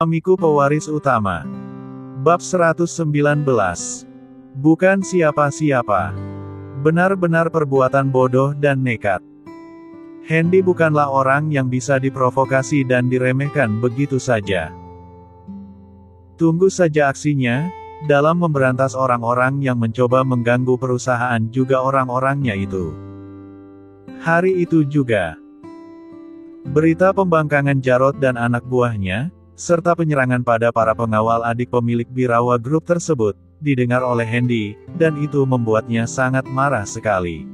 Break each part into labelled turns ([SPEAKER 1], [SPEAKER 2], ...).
[SPEAKER 1] Suamiku pewaris utama. Bab 119. Bukan siapa-siapa. Benar-benar perbuatan bodoh dan nekat. Hendy bukanlah orang yang bisa diprovokasi dan diremehkan begitu saja. Tunggu saja aksinya, dalam memberantas orang-orang yang mencoba mengganggu perusahaan juga orang-orangnya itu. Hari itu juga, berita pembangkangan Jarod dan anak buahnya, serta penyerangan pada para pengawal adik pemilik Birawa Group tersebut, didengar oleh Hendy, dan itu membuatnya sangat marah sekali.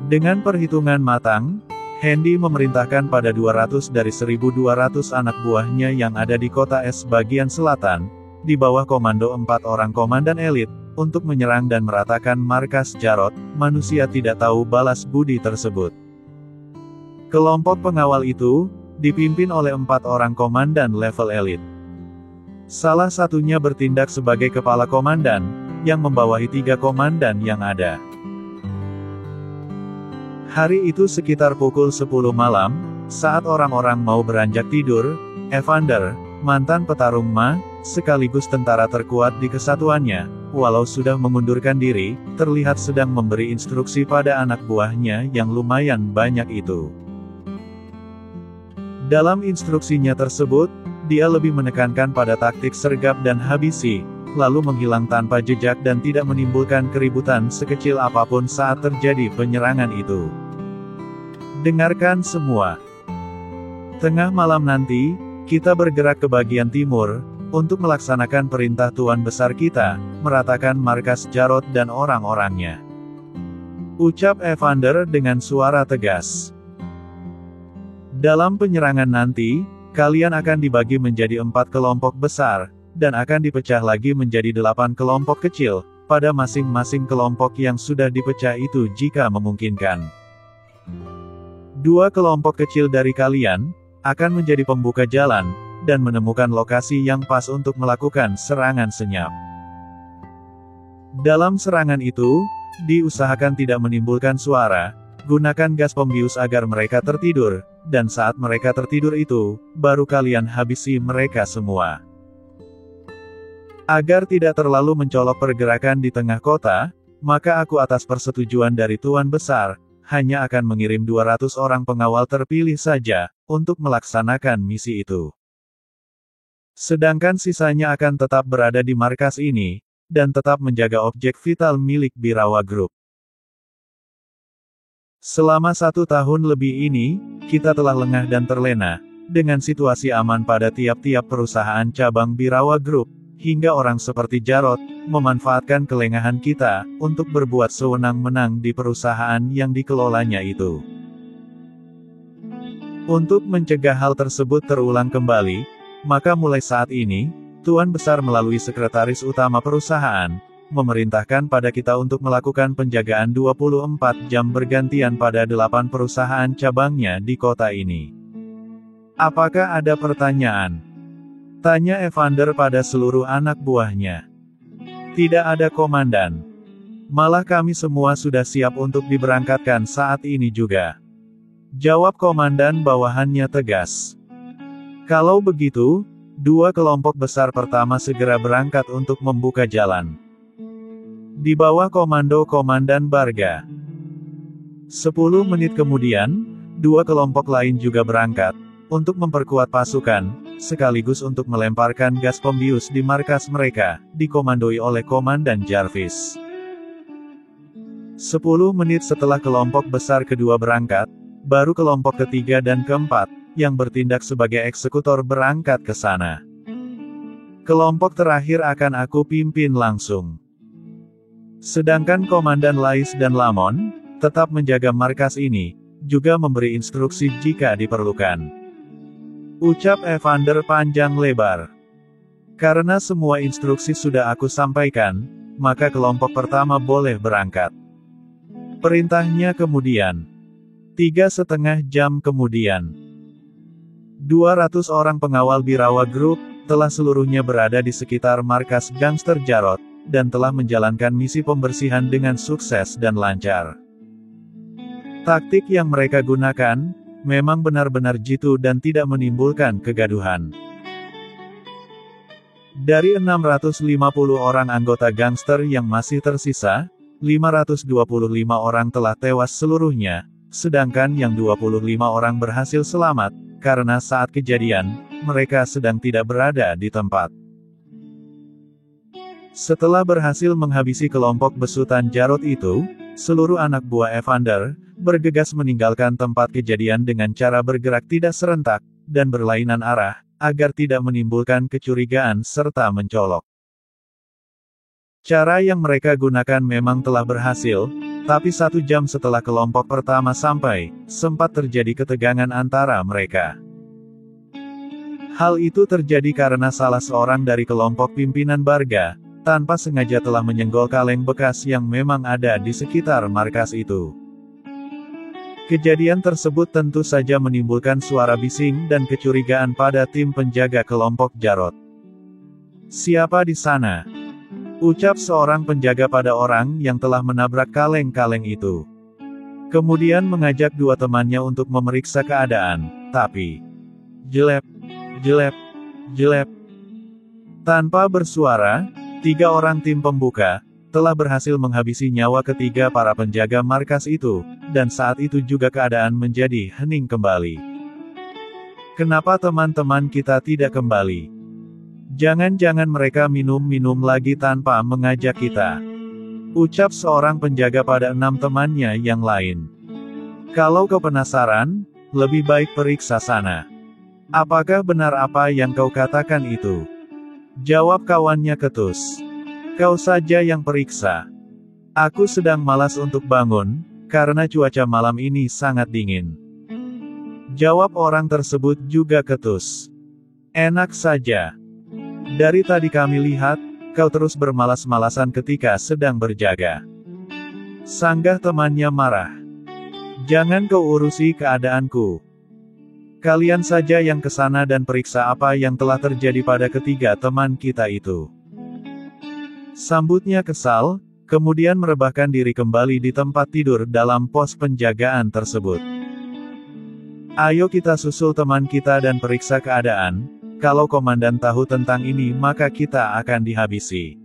[SPEAKER 1] Dengan perhitungan matang, Hendy memerintahkan pada 200 dari 1.200 anak buahnya yang ada di kota S bagian selatan, di bawah komando 4 orang komandan elit, untuk menyerang dan meratakan markas Jarod, manusia tidak tahu balas budi tersebut. Kelompok pengawal itu, dipimpin oleh 4 orang komandan level elit. Salah satunya bertindak sebagai kepala komandan, yang membawahi 3 komandan yang ada. Hari itu sekitar pukul 10 malam, saat orang-orang mau beranjak tidur, Evander, mantan petarung Ma, sekaligus tentara terkuat di kesatuannya, walau sudah mengundurkan diri, terlihat sedang memberi instruksi pada anak buahnya yang lumayan banyak itu. Dalam instruksinya tersebut, dia lebih menekankan pada taktik sergap dan habisi, lalu menghilang tanpa jejak dan tidak menimbulkan keributan sekecil apapun saat terjadi penyerangan itu. Dengarkan semua. Tengah malam nanti, kita bergerak ke bagian timur, untuk melaksanakan perintah Tuan Besar kita, meratakan markas Jarod dan orang-orangnya. Ucap Evander dengan suara tegas. Dalam penyerangan nanti, kalian akan dibagi menjadi 4 kelompok besar, dan akan dipecah lagi menjadi 8 kelompok kecil, pada masing-masing kelompok yang sudah dipecah itu jika memungkinkan. 2 kelompok kecil dari kalian, akan menjadi pembuka jalan, dan menemukan lokasi yang pas untuk melakukan serangan senyap. Dalam serangan itu, diusahakan tidak menimbulkan suara, gunakan gas pembius agar mereka tertidur, dan saat mereka tertidur itu, baru kalian habisi mereka semua. Agar tidak terlalu mencolok pergerakan di tengah kota, maka aku atas persetujuan dari Tuan Besar, hanya akan mengirim 200 orang pengawal terpilih saja, untuk melaksanakan misi itu. Sedangkan sisanya akan tetap berada di markas ini, dan tetap menjaga objek vital milik Birawa Group. Selama 1 tahun lebih ini, kita telah lengah dan terlena, dengan situasi aman pada tiap-tiap perusahaan cabang Birawa Group, hingga orang seperti Jarod, memanfaatkan kelengahan kita, untuk berbuat sewenang-wenang di perusahaan yang dikelolanya itu. Untuk mencegah hal tersebut terulang kembali, maka mulai saat ini, Tuan Besar melalui Sekretaris Utama Perusahaan, memerintahkan pada kita untuk melakukan penjagaan 24 jam bergantian pada 8 perusahaan cabangnya di kota ini. Apakah ada pertanyaan? Tanya Evander pada seluruh anak buahnya. Tidak ada komandan. Malah kami semua sudah siap untuk diberangkatkan saat ini juga. Jawab komandan bawahannya tegas. Kalau begitu, 2 kelompok besar pertama segera berangkat untuk membuka jalan. Di bawah komando Komandan Barga. 10 menit kemudian, 2 kelompok lain juga berangkat, untuk memperkuat pasukan, sekaligus untuk melemparkan gas pembius di markas mereka, dikomandoi oleh Komandan Jarvis. 10 menit setelah kelompok besar kedua berangkat, baru kelompok ketiga dan keempat, yang bertindak sebagai eksekutor berangkat ke sana. Kelompok terakhir akan aku pimpin langsung. Sedangkan Komandan Lais dan Lamon, tetap menjaga markas ini, juga memberi instruksi jika diperlukan. Ucap Evander panjang lebar. Karena semua instruksi sudah aku sampaikan, maka kelompok pertama boleh berangkat. Perintahnya kemudian. 3,5 jam kemudian. 200 orang pengawal Birawa Group, telah seluruhnya berada di sekitar markas gangster Jarod, dan telah menjalankan misi pembersihan dengan sukses dan lancar. Taktik yang mereka gunakan, memang benar-benar jitu dan tidak menimbulkan kegaduhan. Dari 650 orang anggota gangster yang masih tersisa, 525 orang telah tewas seluruhnya, sedangkan yang 25 orang berhasil selamat, karena saat kejadian, mereka sedang tidak berada di tempat. Setelah berhasil menghabisi kelompok besutan Jarod itu, seluruh anak buah Evander bergegas meninggalkan tempat kejadian dengan cara bergerak tidak serentak dan berlainan arah, agar tidak menimbulkan kecurigaan serta mencolok. Cara yang mereka gunakan memang telah berhasil, tapi 1 jam setelah kelompok pertama sampai, sempat terjadi ketegangan antara mereka. Hal itu terjadi karena salah seorang dari kelompok pimpinan Barga tanpa sengaja telah menyenggol kaleng bekas yang memang ada di sekitar markas itu. Kejadian tersebut tentu saja menimbulkan suara bising dan kecurigaan pada tim penjaga kelompok Jarod. "Siapa di sana?" ucap seorang penjaga pada orang yang telah menabrak kaleng-kaleng itu. Kemudian mengajak 2 temannya untuk memeriksa keadaan, tapi jelep, jelep, jelep. Tanpa bersuara, 3 orang tim pembuka telah berhasil menghabisi nyawa ketiga para penjaga markas itu, dan saat itu juga keadaan menjadi hening kembali. "Kenapa teman-teman kita tidak kembali? Jangan-jangan mereka minum-minum lagi tanpa mengajak kita," ucap seorang penjaga pada 6 temannya yang lain. "Kalau kau penasaran, lebih baik periksa sana. Apakah benar apa yang kau katakan itu?" jawab kawannya ketus. "Kau saja yang periksa. Aku sedang malas untuk bangun, karena cuaca malam ini sangat dingin," jawab orang tersebut juga ketus. "Enak saja. Dari tadi kami lihat, kau terus bermalas-malasan ketika sedang berjaga," sanggah temannya marah. "Jangan kau urusi keadaanku. Kalian saja yang kesana dan periksa apa yang telah terjadi pada ketiga teman kita itu," sambutnya kesal, kemudian merebahkan diri kembali di tempat tidur dalam pos penjagaan tersebut. "Ayo kita susul teman kita dan periksa keadaan, kalau komandan tahu tentang ini maka kita akan dihabisi,"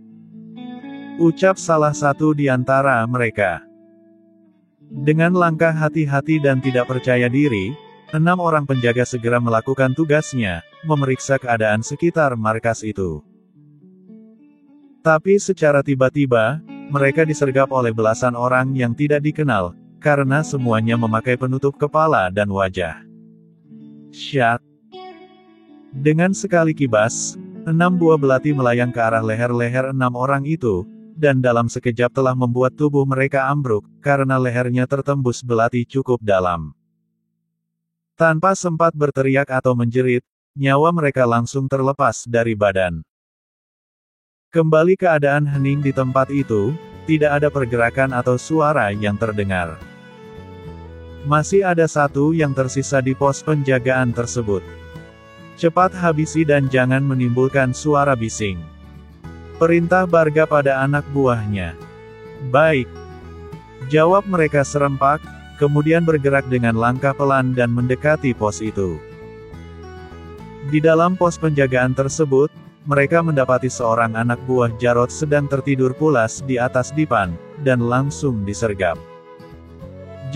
[SPEAKER 1] ucap salah satu di antara mereka. Dengan langkah hati-hati dan tidak percaya diri, 6 orang penjaga segera melakukan tugasnya, memeriksa keadaan sekitar markas itu. Tapi secara tiba-tiba, mereka disergap oleh belasan orang yang tidak dikenal, karena semuanya memakai penutup kepala dan wajah. Syat! Dengan sekali kibas, 6 buah belati melayang ke arah leher-leher 6 orang itu, dan dalam sekejap telah membuat tubuh mereka ambruk, karena lehernya tertembus belati cukup dalam. Tanpa sempat berteriak atau menjerit, nyawa mereka langsung terlepas dari badan. Kembali keadaan hening di tempat itu, tidak ada pergerakan atau suara yang terdengar. Masih ada 1 yang tersisa di pos penjagaan tersebut. "Cepat habisi dan jangan menimbulkan suara bising," perintah Barga pada anak buahnya. "Baik," jawab mereka serempak, kemudian bergerak dengan langkah pelan dan mendekati pos itu. Di dalam pos penjagaan tersebut, mereka mendapati seorang anak buah Jarod sedang tertidur pulas di atas dipan, dan langsung disergap.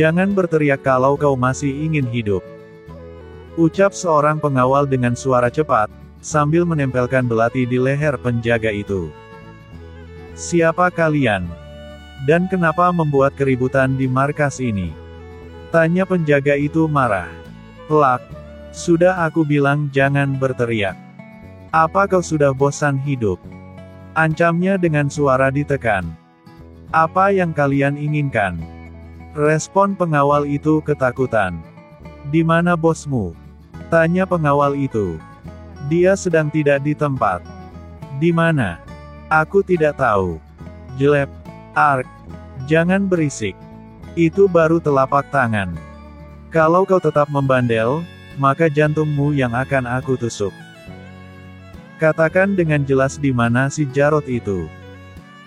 [SPEAKER 1] "Jangan berteriak kalau kau masih ingin hidup," ucap seorang pengawal dengan suara cepat, sambil menempelkan belati di leher penjaga itu. "Siapa kalian? Dan kenapa membuat keributan di markas ini?" tanya penjaga itu marah. "Plak! Sudah aku bilang jangan berteriak. Apa kau sudah bosan hidup?" ancamnya dengan suara ditekan. "Apa yang kalian inginkan?" respon pengawal itu ketakutan. "Di mana bosmu?" tanya pengawal itu. "Dia sedang tidak di tempat." "Di mana?" "Aku tidak tahu." "Jelep! Ark! Jangan berisik. Itu baru telapak tangan. Kalau kau tetap membandel, maka jantungmu yang akan aku tusuk. Katakan dengan jelas di mana si Jarod itu.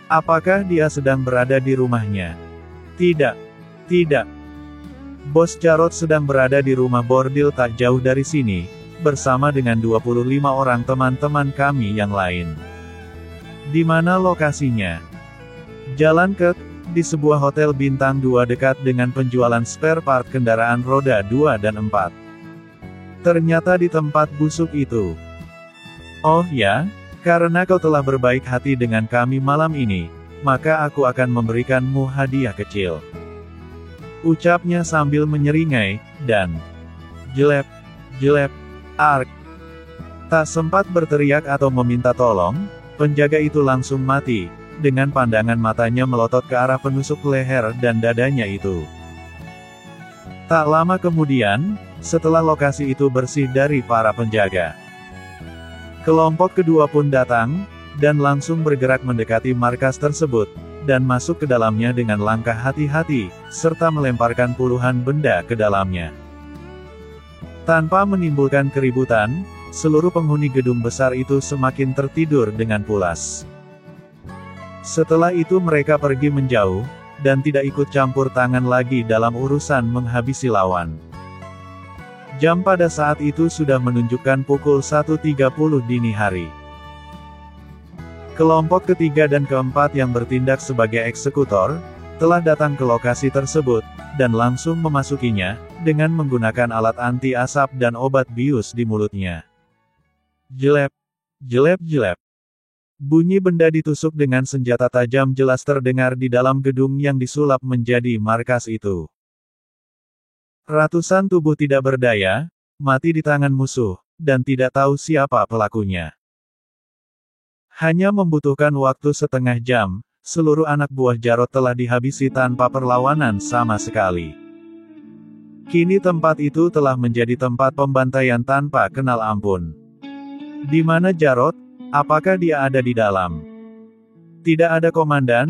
[SPEAKER 1] Apakah dia sedang berada di rumahnya?" "Tidak. Tidak. Bos Jarod sedang berada di rumah bordil tak jauh dari sini, bersama dengan 25 orang teman-teman kami yang lain. Di mana lokasinya? Jalan ke, di sebuah hotel bintang 2 dekat dengan penjualan spare part kendaraan roda 2 dan 4. Ternyata di tempat busuk itu. Oh ya, karena kau telah berbaik hati dengan kami malam ini, maka aku akan memberikanmu hadiah kecil. Ucapnya sambil menyeringai, dan jelep, jelep, ark. Tak sempat berteriak atau meminta tolong, penjaga itu langsung mati, dengan pandangan matanya melotot ke arah penusuk leher dan dadanya itu. Tak lama kemudian, setelah lokasi itu bersih dari para penjaga, kelompok kedua pun datang, dan langsung bergerak mendekati markas tersebut, dan masuk ke dalamnya dengan langkah hati-hati, serta melemparkan puluhan benda ke dalamnya. Tanpa menimbulkan keributan, seluruh penghuni gedung besar itu semakin tertidur dengan pulas. Setelah itu mereka pergi menjauh, dan tidak ikut campur tangan lagi dalam urusan menghabisi lawan. Jam pada saat itu sudah menunjukkan pukul 1.30 dini hari. Kelompok ketiga dan keempat yang bertindak sebagai eksekutor, telah datang ke lokasi tersebut, dan langsung memasukinya, dengan menggunakan alat anti-asap dan obat bius di mulutnya. Jelep, jelep, jelep. Bunyi benda ditusuk dengan senjata tajam jelas terdengar di dalam gedung yang disulap menjadi markas itu. Ratusan tubuh tidak berdaya, mati di tangan musuh, dan tidak tahu siapa pelakunya. Hanya membutuhkan waktu setengah jam, seluruh anak buah Jarod telah dihabisi tanpa perlawanan sama sekali. Kini tempat itu telah menjadi tempat pembantaian tanpa kenal ampun. Di mana Jarod? Apakah dia ada di dalam? Tidak ada komandan,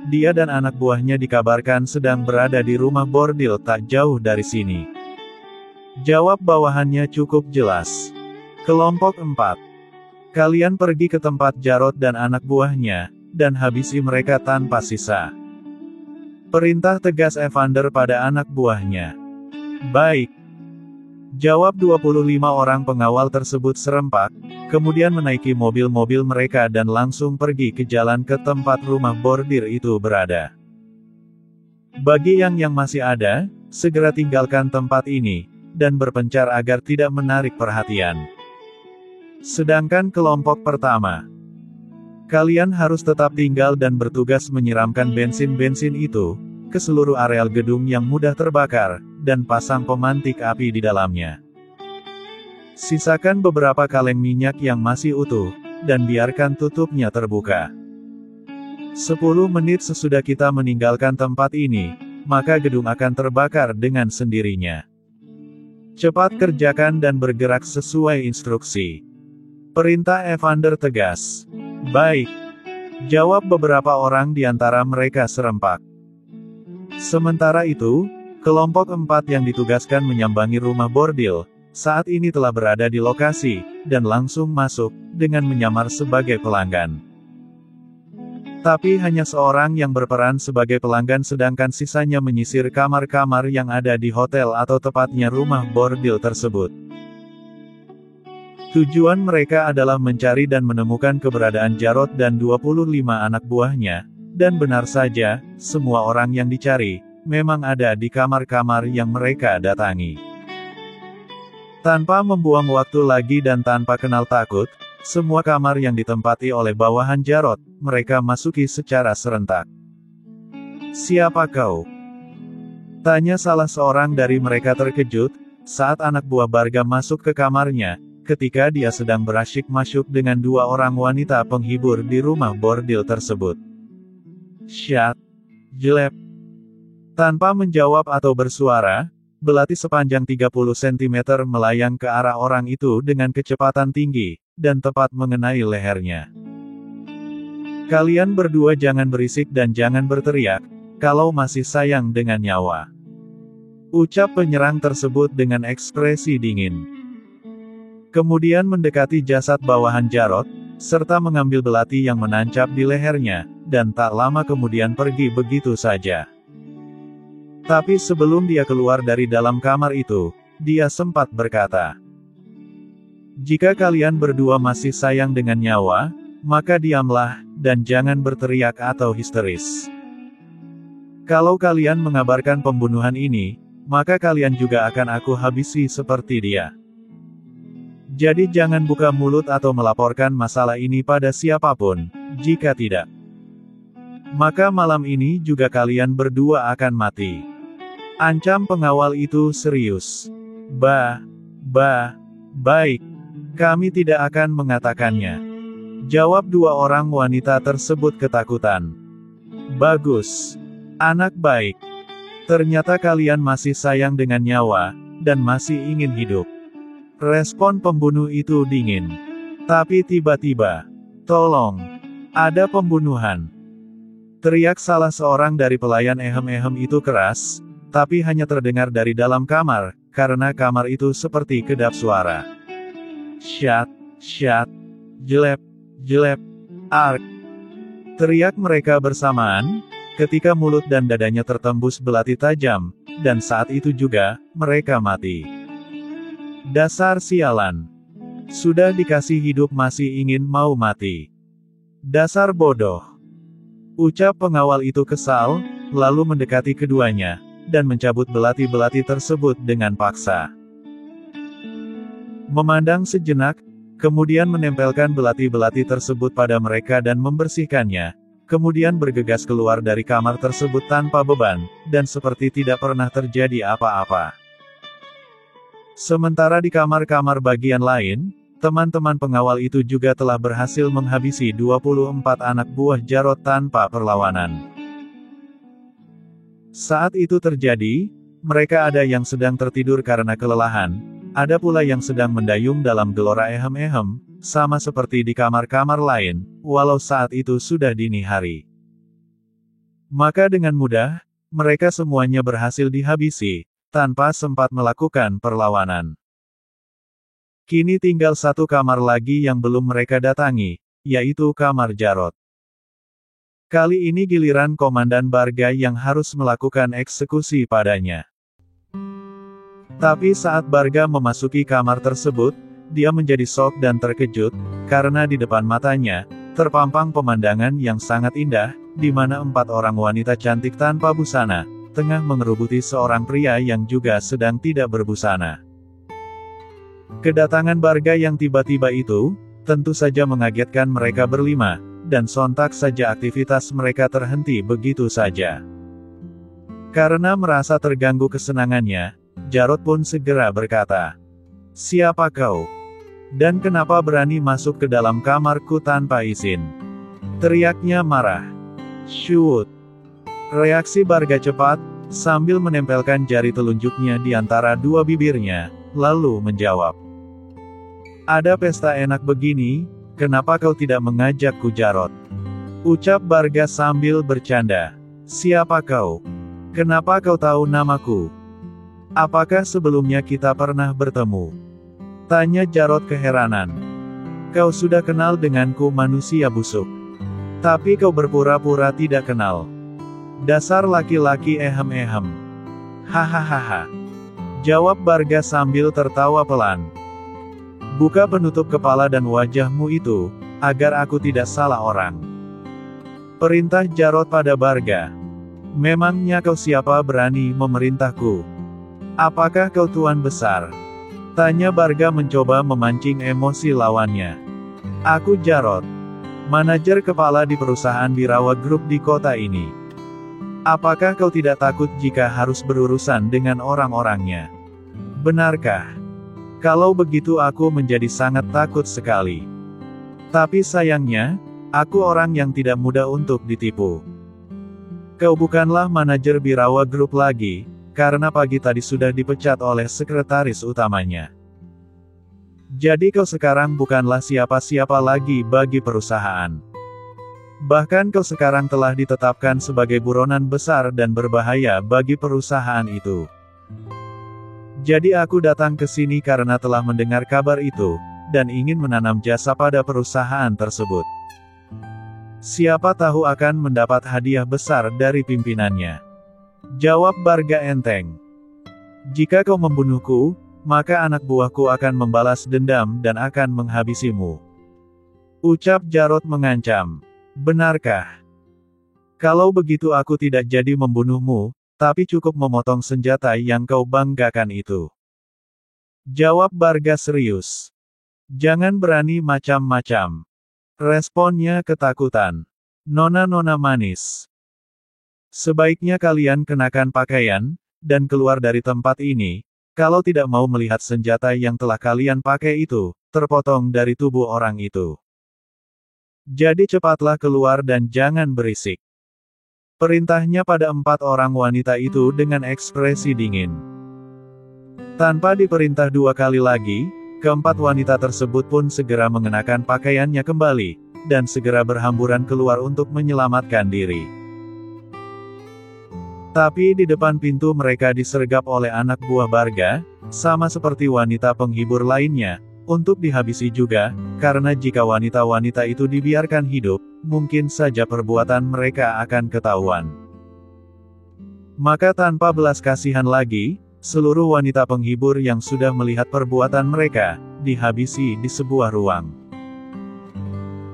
[SPEAKER 1] dia dan anak buahnya dikabarkan sedang berada di rumah bordil tak jauh dari sini. Jawab bawahannya cukup jelas. Kelompok 4. Kalian pergi ke tempat Jarod dan anak buahnya, dan habisi mereka tanpa sisa. Perintah tegas Evander pada anak buahnya. Baik. Jawab 25 orang pengawal tersebut serempak, kemudian menaiki mobil-mobil mereka dan langsung pergi ke jalan ke tempat rumah bordir itu berada. Bagi yang masih ada, segera tinggalkan tempat ini, dan berpencar agar tidak menarik perhatian. Sedangkan kelompok pertama, kalian harus tetap tinggal dan bertugas menyiramkan bensin-bensin itu ke seluruh areal gedung yang mudah terbakar, dan pasang pemantik api di dalamnya. Sisakan beberapa kaleng minyak yang masih utuh, dan biarkan tutupnya terbuka. 10 menit sesudah kita meninggalkan tempat ini, maka gedung akan terbakar dengan sendirinya. Cepat kerjakan dan bergerak sesuai instruksi. Perintah Evander tegas. Baik. Jawab beberapa orang di antara mereka serempak. Sementara itu, kelompok 4 yang ditugaskan menyambangi rumah bordil, saat ini telah berada di lokasi, dan langsung masuk, dengan menyamar sebagai pelanggan. Tapi hanya seorang yang berperan sebagai pelanggan sedangkan sisanya menyisir kamar-kamar yang ada di hotel atau tepatnya rumah bordil tersebut. Tujuan mereka adalah mencari dan menemukan keberadaan Jarod dan 25 anak buahnya, dan benar saja, semua orang yang dicari, memang ada di kamar-kamar yang mereka datangi. Tanpa membuang waktu lagi dan tanpa kenal takut, semua kamar yang ditempati oleh bawahan Jarod, mereka masuki secara serentak. Siapa kau? Tanya salah seorang dari mereka terkejut, saat anak buah Barga masuk ke kamarnya, ketika dia sedang berasyik masyuk dengan 2 orang wanita penghibur di rumah bordil tersebut. Syat. Jelep. Tanpa menjawab atau bersuara, belati sepanjang 30 cm melayang ke arah orang itu dengan kecepatan tinggi, dan tepat mengenai lehernya. Kalian berdua jangan berisik dan jangan berteriak, kalau masih sayang dengan nyawa. Ucap penyerang tersebut dengan ekspresi dingin. Kemudian mendekati jasad bawahan Jarod, serta mengambil belati yang menancap di lehernya, dan tak lama kemudian pergi begitu saja. Tapi sebelum dia keluar dari dalam kamar itu, dia sempat berkata, "Jika kalian berdua masih sayang dengan nyawa, maka diamlah, dan jangan berteriak atau histeris. Kalau kalian mengabarkan pembunuhan ini, maka kalian juga akan aku habisi seperti dia. Jadi jangan buka mulut atau melaporkan masalah ini pada siapapun, jika tidak, maka malam ini juga kalian berdua akan mati." Ancam pengawal itu serius. Baik. Kami tidak akan mengatakannya, jawab dua orang wanita tersebut ketakutan. Bagus. Anak baik. Ternyata kalian masih sayang dengan nyawa, dan masih ingin hidup. Respon pembunuh itu dingin. Tapi tiba-tiba, tolong, ada pembunuhan. Teriak salah seorang dari pelayan ehem-ehem itu keras, tapi hanya terdengar dari dalam kamar, karena kamar itu seperti kedap suara. Syat, jelep, ark. Teriak mereka bersamaan, ketika mulut dan dadanya tertembus belati tajam, dan saat itu juga, mereka mati. Dasar sialan. Sudah dikasih hidup masih ingin mau mati. Dasar bodoh. Ucap pengawal itu kesal, lalu mendekati keduanya, dan mencabut belati-belati tersebut dengan paksa. Memandang sejenak, kemudian menempelkan belati-belati tersebut pada mereka dan membersihkannya, kemudian bergegas keluar dari kamar tersebut tanpa beban, dan seperti tidak pernah terjadi apa-apa. Sementara di kamar-kamar bagian lain, teman-teman pengawal itu juga telah berhasil menghabisi 24 anak buah Jarod tanpa perlawanan. Saat itu terjadi, mereka ada yang sedang tertidur karena kelelahan, ada pula yang sedang mendayung dalam gelora ehem-ehem, sama seperti di kamar-kamar lain, walau saat itu sudah dini hari. Maka dengan mudah, mereka semuanya berhasil dihabisi, tanpa sempat melakukan perlawanan. Kini tinggal satu kamar lagi yang belum mereka datangi, yaitu kamar Jarod. Kali ini giliran Komandan Barga yang harus melakukan eksekusi padanya. Tapi saat Barga memasuki kamar tersebut, dia menjadi shock dan terkejut, karena di depan matanya, terpampang pemandangan yang sangat indah, di mana 4 orang wanita cantik tanpa busana, tengah mengerubuti seorang pria yang juga sedang tidak berbusana. Kedatangan Barga yang tiba-tiba itu, tentu saja mengagetkan mereka berlima, dan sontak saja aktivitas mereka terhenti begitu saja. Karena merasa terganggu kesenangannya, Jarod pun segera berkata, "Siapa kau? Dan kenapa berani masuk ke dalam kamarku tanpa izin?" Teriaknya marah. "Shoot!" Reaksi Barga cepat, sambil menempelkan jari telunjuknya di antara dua bibirnya, lalu menjawab, "Ada pesta enak begini, kenapa kau tidak mengajakku Jarod?" Ucap Barga sambil bercanda. "Siapa kau? Kenapa kau tahu namaku? Apakah sebelumnya kita pernah bertemu?" Tanya Jarod keheranan. "Kau sudah kenal denganku manusia busuk. Tapi kau berpura-pura tidak kenal. Dasar laki-laki ehem-ehem." "Hahaha," jawab Barga sambil tertawa pelan. "Buka penutup kepala dan wajahmu itu, agar aku tidak salah orang." Perintah Jarod pada Barga. "Memangnya kau siapa berani memerintahku? Apakah kau tuan besar?" Tanya Barga mencoba memancing emosi lawannya. "Aku Jarod, manajer kepala di perusahaan Birawa Group di kota ini. Apakah kau tidak takut jika harus berurusan dengan orang-orangnya? Benarkah? Kalau begitu aku menjadi sangat takut sekali. Tapi sayangnya, aku orang yang tidak mudah untuk ditipu. Kau bukanlah manajer Birawa Group lagi, karena pagi tadi sudah dipecat oleh sekretaris utamanya. Jadi kau sekarang bukanlah siapa-siapa lagi bagi perusahaan. Bahkan kau sekarang telah ditetapkan sebagai buronan besar dan berbahaya bagi perusahaan itu. Jadi aku datang ke sini karena telah mendengar kabar itu, dan ingin menanam jasa pada perusahaan tersebut. Siapa tahu akan mendapat hadiah besar dari pimpinannya." Jawab Barga enteng. Jika kau membunuhku, maka anak buahku akan membalas dendam dan akan menghabisimu. Ucap Jarod mengancam. Benarkah? Kalau begitu aku tidak jadi membunuhmu, tapi cukup memotong senjata yang kau banggakan itu. Jawab Barga serius. Jangan berani macam-macam. Responnya ketakutan. Nona-nona manis. Sebaiknya kalian kenakan pakaian, dan keluar dari tempat ini, kalau tidak mau melihat senjata yang telah kalian pakai itu, terpotong dari tubuh orang itu. Jadi cepatlah keluar dan jangan berisik. Perintahnya pada 4 orang wanita itu dengan ekspresi dingin. Tanpa diperintah 2 kali lagi, keempat wanita tersebut pun segera mengenakan pakaiannya kembali, dan segera berhamburan keluar untuk menyelamatkan diri. Tapi di depan pintu mereka disergap oleh anak buah Barga, sama seperti wanita penghibur lainnya, untuk dihabisi juga, karena jika wanita-wanita itu dibiarkan hidup, mungkin saja perbuatan mereka akan ketahuan. Maka tanpa belas kasihan lagi, seluruh wanita penghibur yang sudah melihat perbuatan mereka, dihabisi di sebuah ruang.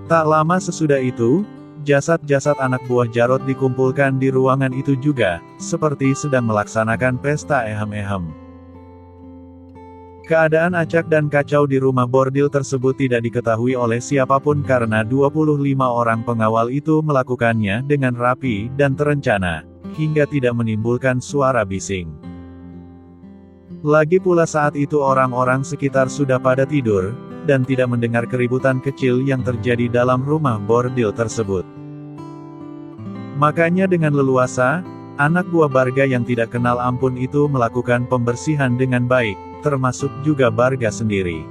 [SPEAKER 1] Tak lama sesudah itu, jasad-jasad anak buah Jarod dikumpulkan di ruangan itu juga, seperti sedang melaksanakan pesta ehem-ehem. Keadaan acak dan kacau di rumah bordil tersebut tidak diketahui oleh siapapun karena 25 orang pengawal itu melakukannya dengan rapi dan terencana, hingga tidak menimbulkan suara bising. Lagi pula saat itu orang-orang sekitar sudah pada tidur, dan tidak mendengar keributan kecil yang terjadi dalam rumah bordil tersebut. Makanya dengan leluasa, anak buah Barga yang tidak kenal ampun itu melakukan pembersihan dengan baik, termasuk juga Barga sendiri.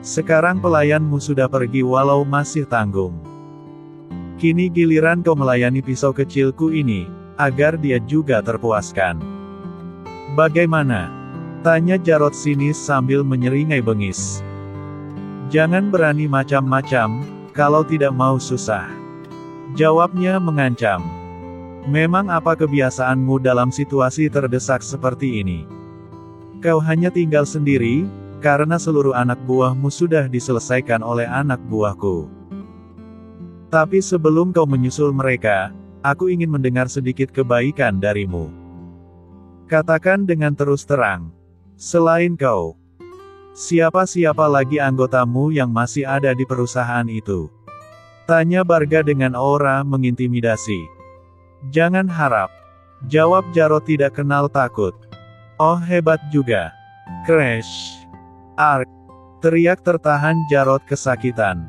[SPEAKER 1] Sekarang pelayanmu sudah pergi walau masih tanggung. Kini giliran kau melayani pisau kecilku ini, agar dia juga terpuaskan. Bagaimana? Tanya Jarod sinis sambil menyeringai bengis. Jangan berani macam-macam, kalau tidak mau susah. Jawabnya mengancam. Memang apa kebiasaanmu dalam situasi terdesak seperti ini? Kau hanya tinggal sendiri, karena seluruh anak buahmu sudah diselesaikan oleh anak buahku. Tapi sebelum kau menyusul mereka, aku ingin mendengar sedikit kebaikan darimu. Katakan dengan terus terang. Selain kau, siapa-siapa lagi anggotamu yang masih ada di perusahaan itu? Tanya Barga dengan aura mengintimidasi. Jangan harap. Jawab Jarod tidak kenal takut. Oh hebat juga. Crash. Ark. Teriak tertahan Jarod kesakitan.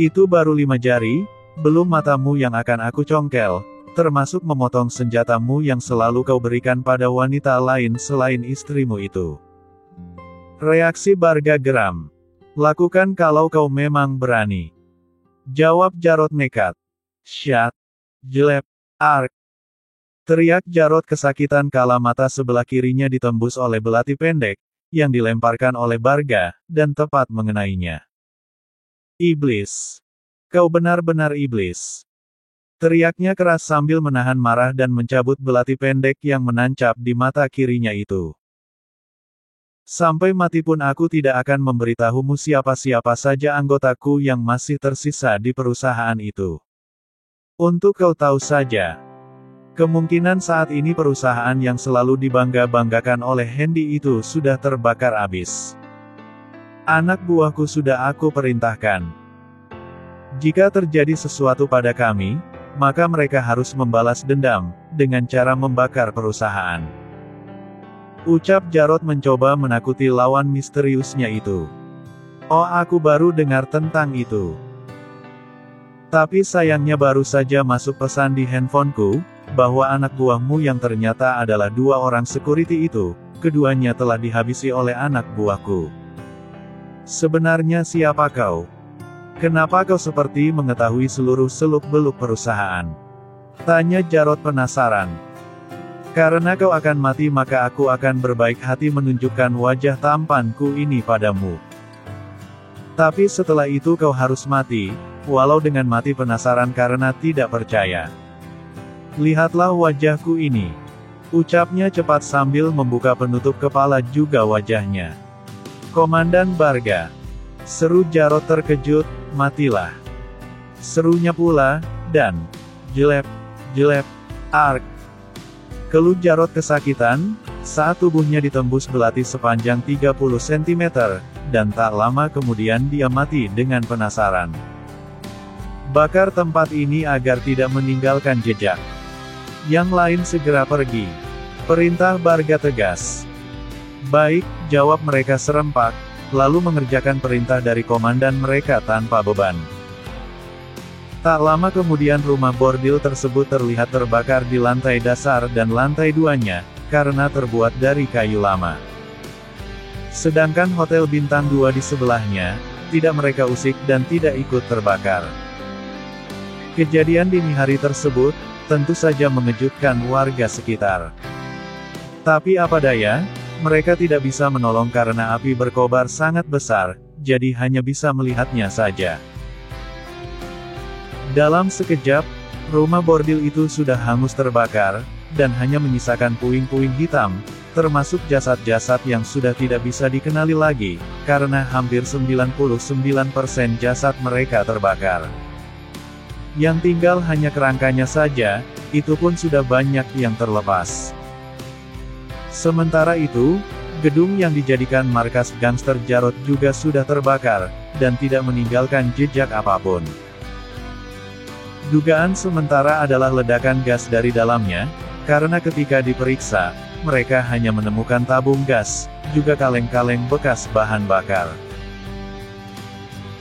[SPEAKER 1] Itu baru 5 jari, belum matamu yang akan aku congkel, termasuk memotong senjatamu yang selalu kau berikan pada wanita lain selain istrimu itu. Reaksi Barga geram. Lakukan kalau kau memang berani. Jawab Jarod nekat. Syat. Jelep. Ark. Teriak Jarod kesakitan kala mata sebelah kirinya ditembus oleh belati pendek, yang dilemparkan oleh Barga, dan tepat mengenainya. Iblis. Kau benar-benar iblis. Teriaknya keras sambil menahan marah dan mencabut belati pendek yang menancap di mata kirinya itu. Sampai mati pun aku tidak akan memberitahumu siapa-siapa saja anggotaku yang masih tersisa di perusahaan itu. Untuk kau tahu saja, kemungkinan saat ini perusahaan yang selalu dibangga-banggakan oleh Hendy itu sudah terbakar habis. Anak buahku sudah aku perintahkan. Jika terjadi sesuatu pada kami, maka mereka harus membalas dendam, dengan cara membakar perusahaan. Ucap Jarod mencoba menakuti lawan misteriusnya itu. Oh aku baru dengar tentang itu. Tapi sayangnya baru saja masuk pesan di handphoneku, bahwa anak buahmu yang ternyata adalah 2 orang security itu, keduanya telah dihabisi oleh anak buahku. Sebenarnya siapa kau? Kenapa kau seperti mengetahui seluruh seluk-beluk perusahaan? Tanya Jarod penasaran. Karena kau akan mati maka aku akan berbaik hati menunjukkan wajah tampanku ini padamu. Tapi setelah itu kau harus mati, walau dengan mati penasaran karena tidak percaya. Lihatlah wajahku ini. Ucapnya cepat sambil membuka penutup kepala juga wajahnya. Komandan Barga. Seru Jarod terkejut, matilah. Serunya pula, dan jelep, jelep, ark. Keluh Jarod kesakitan, saat tubuhnya ditembus belati sepanjang 30 cm, dan tak lama kemudian dia mati dengan penasaran. Bakar tempat ini agar tidak meninggalkan jejak. Yang lain segera pergi. Perintah Barga tegas. Baik, jawab mereka serempak, lalu mengerjakan perintah dari komandan mereka tanpa beban. Tak lama kemudian rumah bordil tersebut terlihat terbakar di lantai dasar dan lantai duanya, karena terbuat dari kayu lama. Sedangkan hotel bintang 2 di sebelahnya, tidak mereka usik dan tidak ikut terbakar. Kejadian dini hari tersebut, tentu saja mengejutkan warga sekitar. Tapi apa daya, mereka tidak bisa menolong karena api berkobar sangat besar, jadi hanya bisa melihatnya saja. Dalam sekejap, rumah bordil itu sudah hangus terbakar, dan hanya menyisakan puing-puing hitam, termasuk jasad-jasad yang sudah tidak bisa dikenali lagi, karena hampir 99% jasad mereka terbakar. Yang tinggal hanya kerangkanya saja, itu pun sudah banyak yang terlepas. Sementara itu, gedung yang dijadikan markas gangster Jarod juga sudah terbakar, dan tidak meninggalkan jejak apapun. Dugaan sementara adalah ledakan gas dari dalamnya, karena ketika diperiksa, mereka hanya menemukan tabung gas, juga kaleng-kaleng bekas bahan bakar.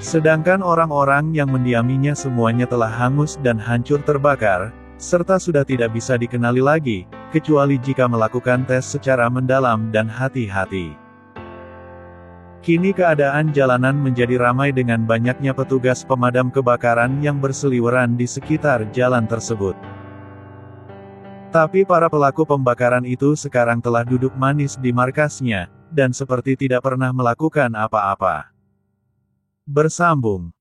[SPEAKER 1] Sedangkan orang-orang yang mendiaminya semuanya telah hangus dan hancur terbakar, serta sudah tidak bisa dikenali lagi, kecuali jika melakukan tes secara mendalam dan hati-hati. Kini keadaan jalanan menjadi ramai dengan banyaknya petugas pemadam kebakaran yang berseliweran di sekitar jalan tersebut. Tapi para pelaku pembakaran itu sekarang telah duduk manis di markasnya, dan seperti tidak pernah melakukan apa-apa. Bersambung.